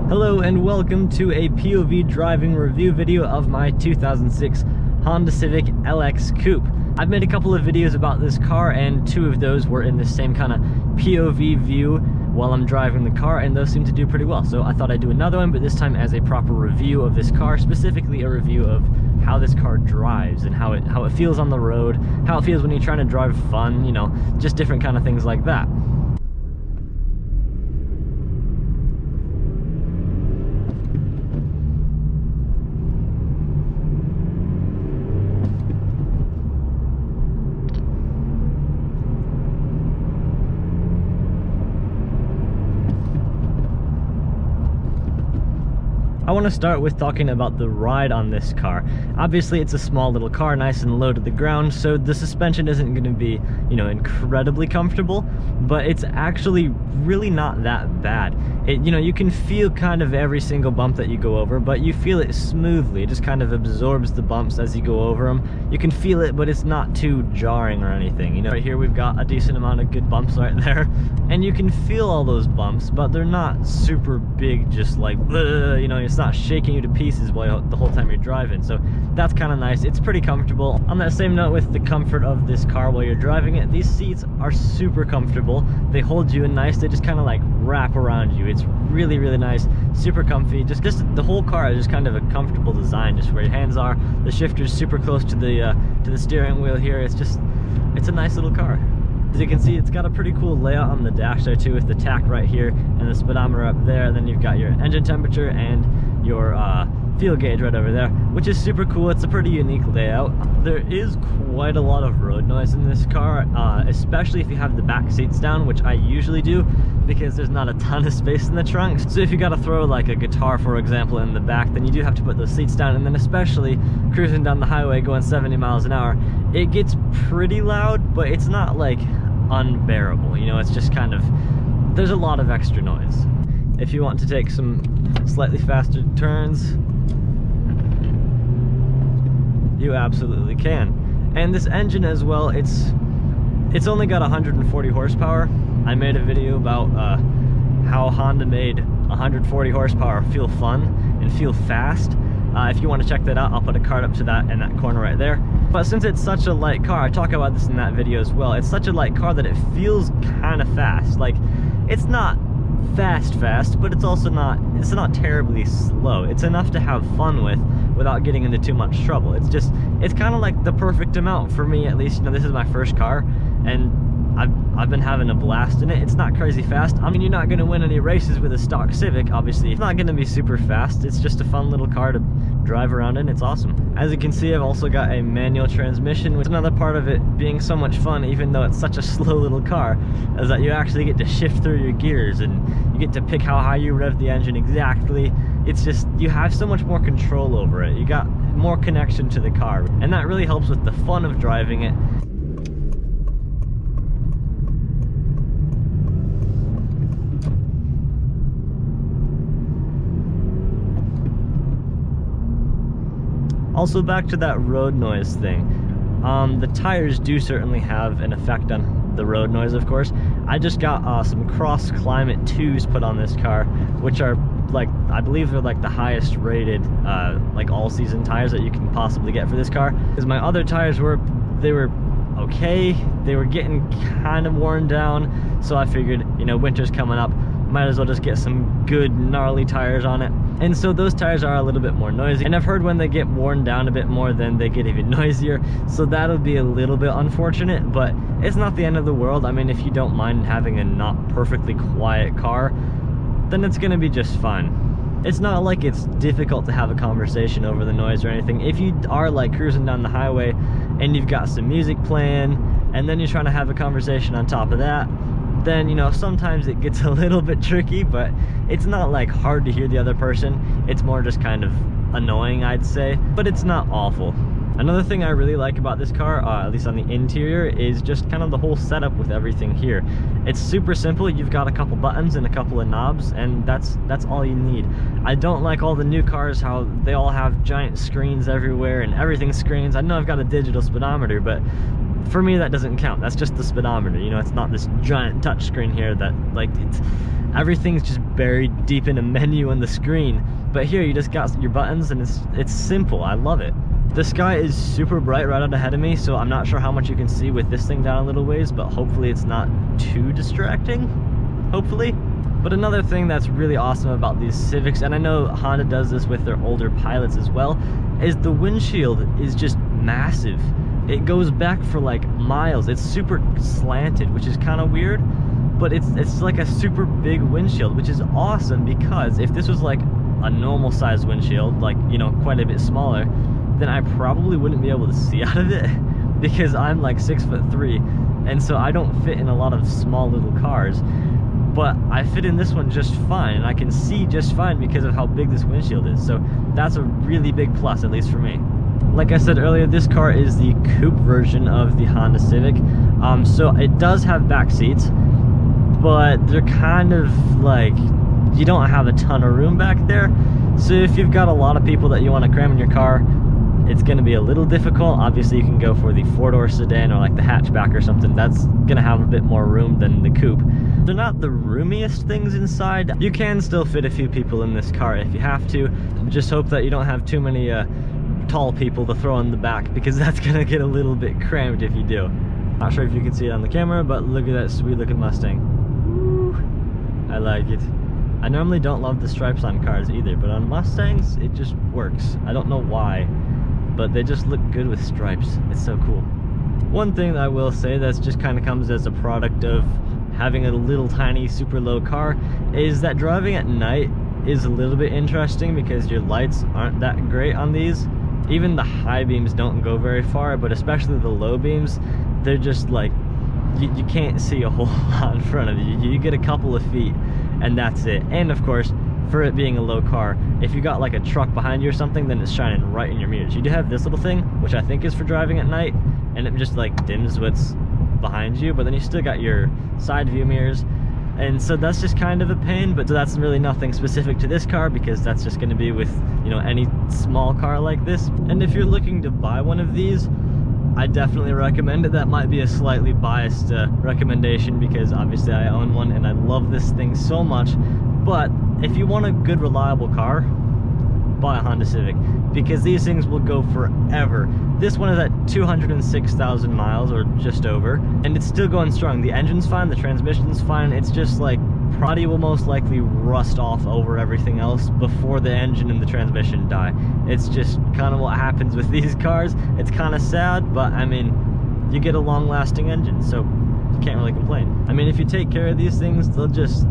Hello and welcome to a POV driving review video of my 2006 Honda Civic LX Coupe. I've made a couple of videos about this car and two of those were in the same kind of POV view while I'm driving the car, and those seem to do pretty well. So I thought I'd do another one, but this time as a proper review of this car, specifically a review of how this car drives and how it feels on the road, how it feels when you're trying to drive fun, you know, just different kind of things like that. I want to start with talking about the ride on this car. Obviously it's a small little car, nice and low to the ground, so the suspension isn't going to be, you know, incredibly comfortable, but it's actually really not that bad. You can feel kind of every single bump that you go over, but you feel it smoothly. It just kind of absorbs the bumps as you go over them. You can feel it, but it's not too jarring or anything. You know, right here we've got a decent amount of good bumps right there, and you can feel all those bumps, but they're not super big, just like, you know, it's not shaking you to pieces while the whole time you're driving. So that's kind of nice. It's pretty comfortable. On that same note, with the comfort of this car while you're driving it, these seats are super comfortable. They hold you in nice. They just kind of like wrap around you. It's really, really nice, super comfy. Just the whole car is just kind of a comfortable design, just where your hands are. The shifter's super close to the steering wheel here. It's a nice little car. As you can see, it's got a pretty cool layout on the dash there too, with the tach right here and the speedometer up there. And then you've got your engine temperature and your fuel gauge right over there, which is super cool. It's a pretty unique layout. There is quite a lot of road noise in this car, especially if you have the back seats down, which I usually do because there's not a ton of space in the trunk. So if you got to throw like a guitar, for example, in the back, then you do have to put those seats down. And then especially cruising down the highway going 70 miles an hour, it gets pretty loud, but it's not like unbearable. You know, it's just kind of, there's a lot of extra noise. If you want to take some slightly faster turns, you absolutely can. And this engine as well, it's only got 140 horsepower. I made a video about how Honda made 140 horsepower feel fun and feel fast. If you want to check that out, I'll put a card up to that in that corner right there. But since it's such a light car, I talk about this in that video as well, it's such a light car that it feels kind of fast. Like, it's not fast, but it's also not terribly slow. It's enough to have fun with without getting into too much trouble. It's kind of like the perfect amount for me, at least. You know, this is my first car and I've been having a blast in it. It's not crazy fast. I mean, you're not going to win any races with a stock Civic, obviously. It's not going to be super fast. It's just a fun little car to drive around in. It's awesome. As you can see, I've also got a manual transmission, which is another part of it being so much fun, even though it's such a slow little car, is that you actually get to shift through your gears and you get to pick how high you rev the engine exactly. It's just, you have so much more control over it. You got more connection to the car, and that really helps with the fun of driving it. Also, back to that road noise thing. The tires do certainly have an effect on the road noise, of course. I just got some Cross Climate 2s put on this car, which are like, I believe they're like the highest rated like all-season tires that you can possibly get for this car. Because my other tires were okay. They were getting kind of worn down, so I figured, you know, winter's coming up, might as well just get some good gnarly tires on it. And so those tires are a little bit more noisy, and I've heard when they get worn down a bit more, then they get even noisier, so that'll be a little bit unfortunate, but it's not the end of the world. I mean, if you don't mind having a not perfectly quiet car, then it's gonna be just fine. It's not like it's difficult to have a conversation over the noise or anything. If you are like cruising down the highway and you've got some music playing and then you're trying to have a conversation on top of that, then, you know, sometimes it gets a little bit tricky, but it's not like hard to hear the other person. It's more just kind of annoying, I'd say, but it's not awful. Another thing I really like about this car, at least on the interior, is just kind of the whole setup with everything here. It's super simple. You've got a couple buttons and a couple of knobs, and that's all you need. I don't like all the new cars, how they all have giant screens everywhere and everything screens. I know I've got a digital speedometer, but for me that doesn't count. That's just the speedometer, you know. It's not this giant touch screen here that, like, it's, everything's just buried deep in a menu on the screen. But here you just got your buttons and it's simple. I love it. The sky is super bright right out ahead of me, so I'm not sure how much you can see with this thing down a little ways, but hopefully it's not too distracting, hopefully. But another thing that's really awesome about these Civics, and I know Honda does this with their older pilots as well, is the windshield is just massive. It goes back for like miles. It's super slanted, which is kind of weird, but it's like a super big windshield, which is awesome, because if this was like a normal size windshield, like, you know, quite a bit smaller, then I probably wouldn't be able to see out of it because I'm like 6'3", and so I don't fit in a lot of small little cars. But I fit in this one just fine, and I can see just fine because of how big this windshield is. So that's a really big plus, at least for me. Like I said earlier, this car is the coupe version of the Honda Civic. So it does have back seats, but they're kind of like, you don't have a ton of room back there. So if you've got a lot of people that you want to cram in your car, it's going to be a little difficult. Obviously, you can go for the 4-door sedan or like the hatchback or something. That's going to have a bit more room than the coupe. They're not the roomiest things inside. You can still fit a few people in this car if you have to. Just hope that you don't have too many tall people to throw in the back, because that's going to get a little bit cramped if you do. Not sure if you can see it on the camera, but look at that sweet looking Mustang. Woo. I like it. I normally don't love the stripes on cars either, but on Mustangs, it just works. I don't know why, but they just look good with stripes. It's so cool. One thing that I will say that's just kind of comes as a product of having a little tiny super low car is that driving at night is a little bit interesting, because your lights aren't that great on these. Even the high beams don't go very far, but especially the low beams, they're just like, you can't see a whole lot in front of you. You get a couple of feet and that's it. And of course, for it being a low car, if you got like a truck behind you or something, then it's shining right in your mirrors. You do have this little thing, which I think is for driving at night, and it just like dims what's behind you, but then you still got your side view mirrors, and so that's just kind of a pain. But that's really nothing specific to this car, because that's just going to be with, you know, any small car like this. And if you're looking to buy one of these, I definitely recommend it. That might be a slightly biased recommendation, because obviously I own one and I love this thing so much. But if you want a good, reliable car, buy a Honda Civic, because these things will go forever. This one is at 206,000 miles, or just over, and it's still going strong. The engine's fine, the transmission's fine. It's just like, body will most likely rust off over everything else before the engine and the transmission die. It's just kind of what happens with these cars. It's kind of sad, but I mean, you get a long-lasting engine, so you can't really complain. I mean, if you take care of these things, they'll just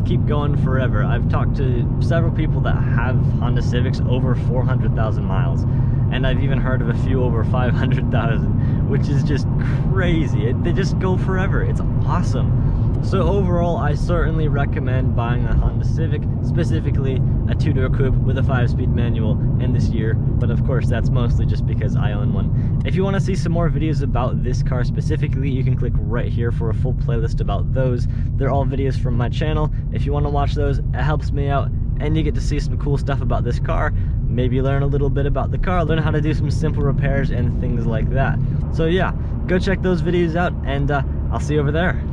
keep going forever. I've talked to several people that have Honda Civics over 400,000 miles, and I've even heard of a few over 500,000, which is just crazy. They just go forever. It's awesome. So overall, I certainly recommend buying a Honda Civic, specifically a 2-door coupe with a 5-speed manual in this year. But of course, that's mostly just because I own one. If you want to see some more videos about this car specifically, you can click right here for a full playlist about those. They're all videos from my channel. If you want to watch those, it helps me out, and you get to see some cool stuff about this car. Maybe learn a little bit about the car, learn how to do some simple repairs and things like that. So yeah, go check those videos out, and I'll see you over there.